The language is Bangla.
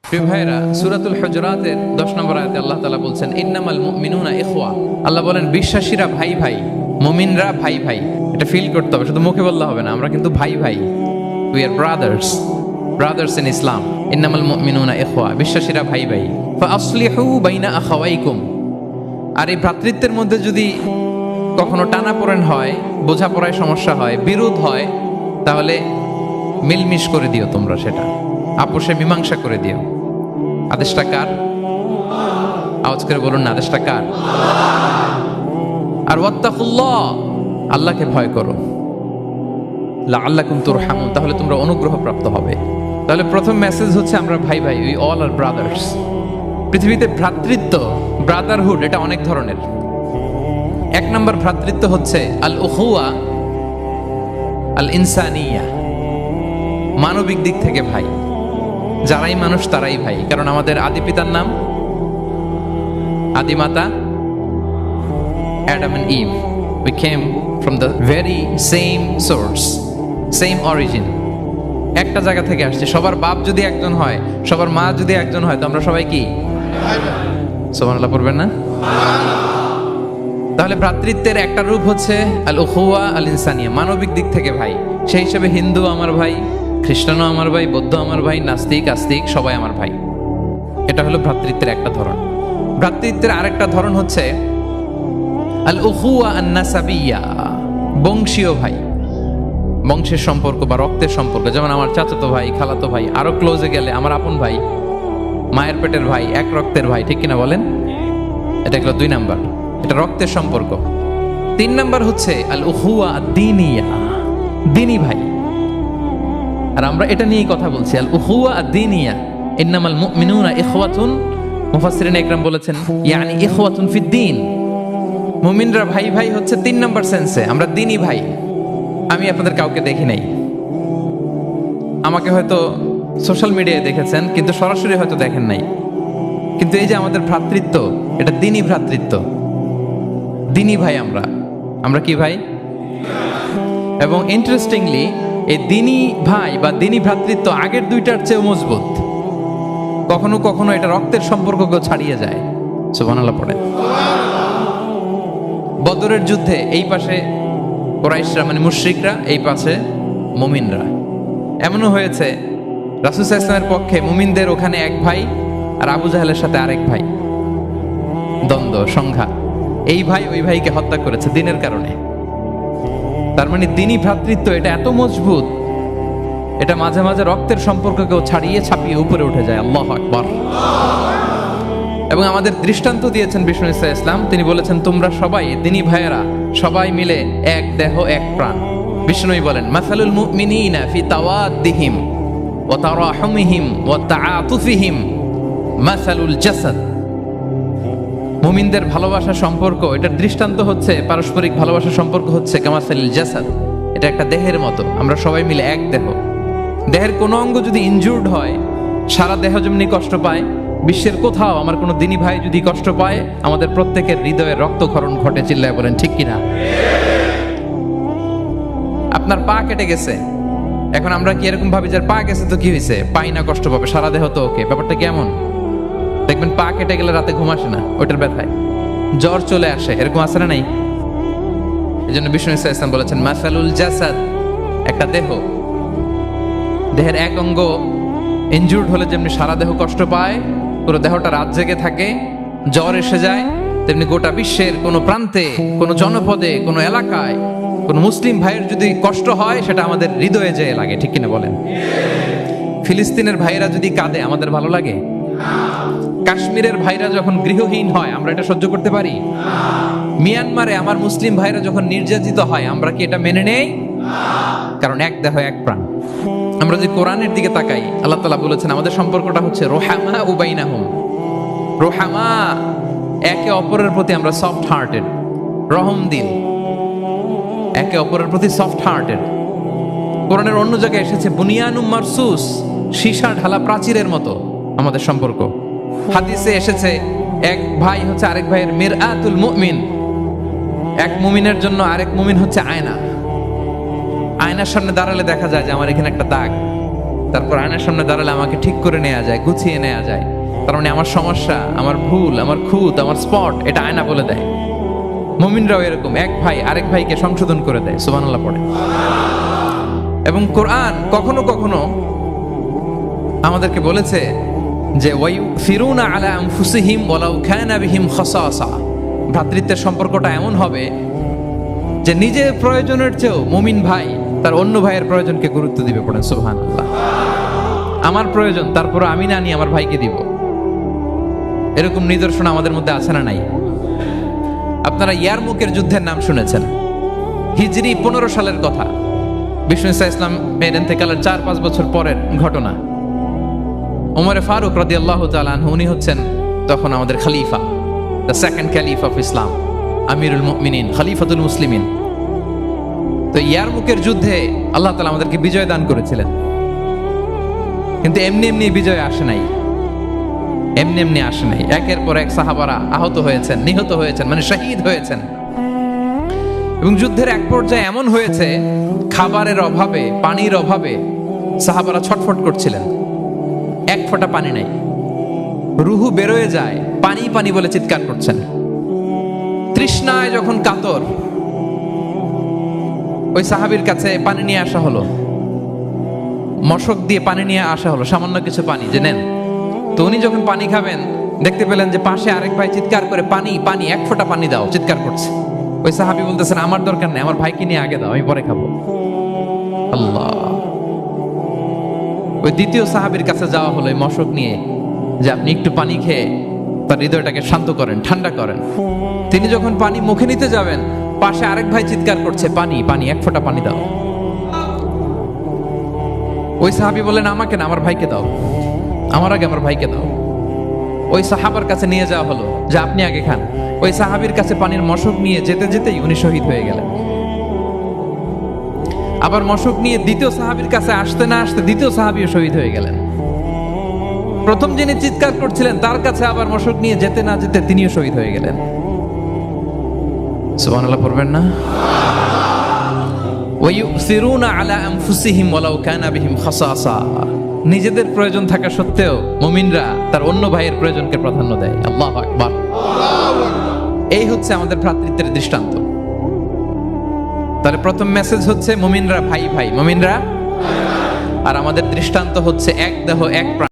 প্রিয় ভাইরা, সূরাতুল হুজুরাতের 10 নম্বর আয়াতে আল্লাহ তাআলা বলছেন ইন্নামাল মুমিনুনা ইখওয়া। আল্লাহ বলেন বিশ্বাসীরা ভাই ভাই, মুমিনরা ভাই ভাই। এটা ফিল করতে হবে, শুধু মুখে বললে হবে না। আমরা কিন্তু ভাই ভাই, উই আর ব্রাদার্স ইন ইসলাম। ইন্নামাল মুমিনুনা ইখওয়া, বিশ্বাসীরা ভাই ভাই। ফাআসলিহু বাইনা আখাওয়াইকুম। আর এই ভ্রাতৃত্বের মধ্যে যদি কখনো টানাপোড়েন হয়, বোঝাপড়ায় সমস্যা হয়, বিরোধ হয়, তাহলে মিলমিশ করে দিও তোমরা, সেটা আপোষে মীমাংসা করে দিও। আদেশটা কার? আওয়াজ করে বলুন না, আদেশটা কার? আর ওয়াত্তাকুল্লাহ, আল্লাহকে ভয় করো। লাআল্লাকুম তুরহামুন, তাহলে তোমরা অনুগ্রহ প্রাপ্ত হবে। তাহলে প্রথম মেসেজ হচ্ছে আমরা ভাই ভাই, উই অল আর ব্রাদার্স। পৃথিবীতে ভ্রাতৃত্ব, ব্রাদারহুড, এটা অনেক ধরনের। এক নম্বর ভ্রাতৃত্ব হচ্ছে আল উখুয়া আল ইনসানিয়া, মানবিক দিক থেকে ভাই। যারাই মানুষ তারাই ভাই, কারণ আমাদের আদি পিতার নাম, আদি মাতা Adam and Eve. We came from the very same source, same origin. একটা জায়গা থেকে আসছে। সবার বাপ যদি একজন হয়, সবার মা যদি একজন হয়, তো আমরা সবাই কি? সুবহানাল্লাহ পড়বেন না? তাহলে ভ্রাতৃত্বের একটা রূপ হচ্ছে আল উখুয়া আল ইনসানিয়া, মানবিক দিক থেকে ভাই। সেই হিসেবে হিন্দু আমার ভাই, খ্রিস্টানও আমার ভাই, বৌদ্ধ আমার ভাই, নাস্তিক আস্তিক সবাই আমার ভাই। এটা হলো ভ্রাতৃত্বের একটা ধরন। ভ্রাতৃত্বের আরেকটা ধরন হচ্ছে আল উখুয়া আন নাসাবিয়া, বংশীয় ভাই, বংশের সম্পর্ক বা রক্তের সম্পর্ক। যেমন আমার চাচাতো ভাই, খালাতো ভাই, আরো ক্লোজে গেলে আমার আপন ভাই, মায়ের পেটের ভাই, এক রক্তের ভাই, ঠিক কিনা বলেন? এটা হলো 2 নাম্বার, এটা রক্তের সম্পর্ক। 3 নাম্বার হচ্ছে আল উখুয়া আদ-দীনিয়া, দ্বীনি ভাই। আর আমরা এটা নিয়েই কথা বলছি, আল উখুয়া আদ-দীনিয়া। ইন্নামাল মুমিনুনা ইখওয়াতুন, মুফাসসিরিন ইকরাম বলেছেন ইয়ানি ইখওয়াতুন ফিদ-দীন। মুমিনরা ভাই ভাই হচ্ছে 3 নাম্বার সেন্সে, আমরা দ্বীনি ভাই। আমি আপনাদের কাউকে দেখি নাই, আমাকে হয়তো সোশ্যাল মিডিয়ায় দেখেছেন, কিন্তু সরাসরি হয়তো দেখেন নাই। কিন্তু এই যে আমাদের ভ্রাতৃত্ব, এটা দ্বীনি ভ্রাতৃত্ব, দ্বীনি ভাই। আমরা কি ভাই? এবং ইন্টারেস্টিংলি এই দ্বীনি ভাই বা দ্বীনি ভ্রাতৃত্ব আগের দুইটার চেয়ে মজবুত। কখনো কখনো এটা রক্তের সম্পর্ককেও ছাড়িয়ে যায়। সুবহানাল্লাহ পড়ে। বদরের যুদ্ধে এই পাশে কুরাইশরা মানে মুশরিকরা, এই পাশে মুমিনরা। এমনও হয়েছে রাসূল সাল্লাল্লাহু আলাইহি ওয়াসাল্লামের পক্ষে মুমিনদের ওখানে এক ভাই, আর আবু জাহেলের সাথে আরেক ভাই, দ্বন্দ্ব সংঘাত। এই ভাই ওই ভাইকে হত্যা করেছে দ্বীনের কারণে। তার মানে দ্বীনি ভ্রাতৃত্ব এটা এত মজবুত, এটা মাঝে মাঝে রক্তের সম্পর্ককেও ছাড়িয়ে ছাপিয়ে উপরে উঠে যায়। আল্লাহু আকবার। এবং আমাদের দৃষ্টান্ত দিয়েছেন বিষ্ণু ইসলাম। তিনি বলেছেন তোমরা সবাই দ্বীনি ভাইয়েরা, সবাই মিলে এক দেহ এক প্রাণ। বিষ্ণুই বলেন মাসালুল মুমিনিনা ফি তাওয়াদ্দিহিম ওয়া তারাহুমিহিম ওয়া তাআতুফিহিম মাসালুল জাসাদ। মুমিনদের ভালোবাসার সম্পর্ক, এটার দৃষ্টান্ত হচ্ছে, পারস্পরিক ভালোবাসার সম্পর্ক হচ্ছে কামাসালিল জাসাদ, এটা একটা দেহের মতো। আমরা সবাই মিলে এক দেহ। দেহের কোনো অঙ্গ যদি ইনজুর্ড হয়, সারা দেহ যেমনি কষ্ট পায়, বিশ্বের কোথাও আমার কোনো দ্বীনি ভাই যদি কষ্ট পায়, আমাদের প্রত্যেকের হৃদয়ে রক্তক্ষরণ ঘটে। চিল্লায় বলেন ঠিক কিনা? আপনার পা কেটে গেছে, এখন আমরা কি এরকম ভাবি যে পা গেছে তো কি হয়েছে, পাই না কষ্ট পাবে, সারা দেহ তো ওকে। ব্যাপারটা কেমন? দেখবেন পা কেটে গেলে রাতে ঘুম আসে না, ওইটার ব্যথায় জ্বর চলে আসে, এরকম আসে না নাই? এই জন্য বিষ্ণু ইসলাম বলেছেন মাসালুল জাসাদ, একটা দেহ, দেহের এক অঙ্গ ইনজুর্ড হলে যেমনি সারা দেহ কষ্ট পায়, পুরো দেহটা রাত জেগে থাকে, জ্বর এসে যায়, তেমনি গোটা বিশ্বের কোনো প্রান্তে, কোনো জনপদে, কোনো এলাকায় কোনো মুসলিম ভাইয়ের যদি কষ্ট হয়, সেটা আমাদের হৃদয়ে যেয়ে লাগে। ঠিক কিনা বলেন? ফিলিস্তিনের ভাইরা যদি কাঁদে, আমাদের ভালো লাগে? কাশ্মীরের ভাইরা যখন গৃহহীন হয়, আমরা এটা সহ্য করতে পারি? মিয়ানমারে আমার মুসলিম ভাইরা যখন নির্যাতিত হয়, আমরা কি এটা মেনে নেই? কারণ এক দেহ এক প্রাণ। আমরা যে কোরআনের দিকে তাকাই, আল্লাহ তাআলা বলেছেন আমাদের সম্পর্কটা হচ্ছে রোহামা উবাইনাহুম। রোহামা, একে অপরের প্রতি আমরা সফট হার্টেড, রহম দিল, একে অপরের প্রতি সফট হার্টেড। কোরআনের অন্য জায়গায় এসেছে বুনিয়ানুম মারসুস, সীসা ঢালা প্রাচীরের মতো আমাদের সম্পর্ক। হাদিসে এসেছে এক ভাই হচ্ছে আরেক ভাইয়ের মিরআতুল মুমিন, এক মুমিনের জন্য আরেক মুমিন হচ্ছে আয়না। আয়নার সামনে দাঁড়ালে দেখা যায় যে আমার এখানে একটা দাগ, তারপর আয়নার সামনে দাঁড়ালে আমাকে ঠিক করে নেওয়া যায়, গুছিয়ে নেওয়া যায়। তার মানে আমার সমস্যা, আমার ভুল, আমার খুঁত, আমার স্পট, এটা আয়না বলে দেয়। মুমিনরাও এরকম, এক ভাই আরেক ভাইকে সংশোধন করে দেয়। সুবহানাল্লাহ পড়ে। এবং কোরআন কখনো কখনো আমাদেরকে বলেছে যে ওয়ায়ুফিরুনা আলা আনফুসিহিম ওয়ালাউ কানা বিহিম খাসাসা, ভ্রাতৃত্বের সম্পর্কটা এমন হবে যে নিজের প্রয়োজনের চেয়েও মুমিন ভাই তার অন্য ভাইয়ের প্রয়োজনকে গুরুত্ব দিবে। পড়েন সুবহানাল্লাহ। আমার প্রয়োজন, তারপর আমি না নিয়ে আমার ভাইকে দিব। এরকম নিদর্শন আমাদের মধ্যে আছে না নাই? আপনারা ইয়ারমুকের যুদ্ধের নাম শুনেছেন, হিজরি 15 সালের কথা। বিষ্ণু ইসা ইসলাম এর ইন্তেকালের 4-5 বছর পরের ঘটনা। ওমরে ফারুক রাদিয়াল্লাহু তাআলা আনহু, উনি হচ্ছেন তখন আমাদের খলিফা, the second caliph of Islam, আমিরুল মুমিনিন, খলিফাতুল মুসলিমিন। তো ইয়ারমুকের যুদ্ধে আল্লাহ তাআলা আমাদেরকে বিজয় দান করেছিলেন। কিন্তু এমনি এমনি বিজয় আসে নাই, এমনি এমনি আসে নাই। একের পর এক সাহাবারা আহত হয়েছেন, নিহত হয়েছেন, মানে শহীদ হয়েছেন। এবং যুদ্ধের এক পর্যায়ে এমন হয়েছে, খাবারের অভাবে, পানির অভাবে সাহাবারা ছটফট করছিলেন। এক ফোঁটা পানি নাই, রুহু বেরোয় যায়, পানি পানি বলে চিৎকার করছেন। তৃষ্ণায় যখন কাতর, ওই সাহাবীর কাছে পানি নিয়ে আসা হলো, মশক দিয়ে পানি নিয়ে আসা হলো, সামান্য কিছু পানি যে নেন। তো উনি যখন পানি খাবেন, দেখতে পেলেন যে পাশে আরেক ভাই চিৎকার করে পানি পানি, এক ফোঁটা পানি দাও, চিৎকার করছে। ওই সাহাবী বলতেছেন আমার দরকার নেই, আমার ভাইকে নিয়ে আগে দাও, আমি পরে খাবো। আল্লাহ। ওই দ্বিতীয় সাহাবীর কাছে যাওয়া হলো এই মশক নিয়ে, যে আপনি একটু পানি খেয়ে তার হৃদয়টাকে শান্ত করেন, ঠান্ডা করেন। তিনি যখন পানি মুখে নিতে যাবেন, পাশে আরেক ভাই চিৎকার করছে পানি পানি, এক ফোঁটা পানি দাও। ওই সাহাবী বলেন আমাকে না, আমার ভাইকে দাও, আমার আগে আমার ভাইকে দাও। ওই সাহাবার কাছে নিয়ে যাওয়া হলো যে আপনি আগে খান। ওই সাহাবীর কাছে পানির মশক নিয়ে যেতে যেতেই উনি শহীদ হয়ে গেলেন। আবার মশক নিয়ে দ্বিতীয় সাহাবীর কাছে আসতে না আসতে দ্বিতীয় সাহাবীও শহীদ হয়ে গেলেন। প্রথম যিনি চিৎকার করছিলেন তার কাছে আবার মশক নিয়ে যেতে না যেতে তিনিও শহীদ হয়ে গেলেন। সুবহানাল্লাহ পড়বেন না? ওয়ায়ুসিরুনা আলা আনফুসিহিম ওয়ালাউ কানা বিহিম খাসাসা, নিজেদের প্রয়োজন থাকা সত্ত্বেও মুমিনরা তার অন্য ভাইয়ের প্রয়োজনকে প্রাধান্য দেয়। আল্লাহু আকবার। এই হচ্ছে আমাদের ভ্রাতৃত্বের দৃষ্টান্ত। তাহলে প্রথম মেসেজ হচ্ছে মুমিনরা ভাই ভাই, মুমিনরা, আর আমাদের দৃষ্টান্ত হচ্ছে এক দেহ এক প্রাণ।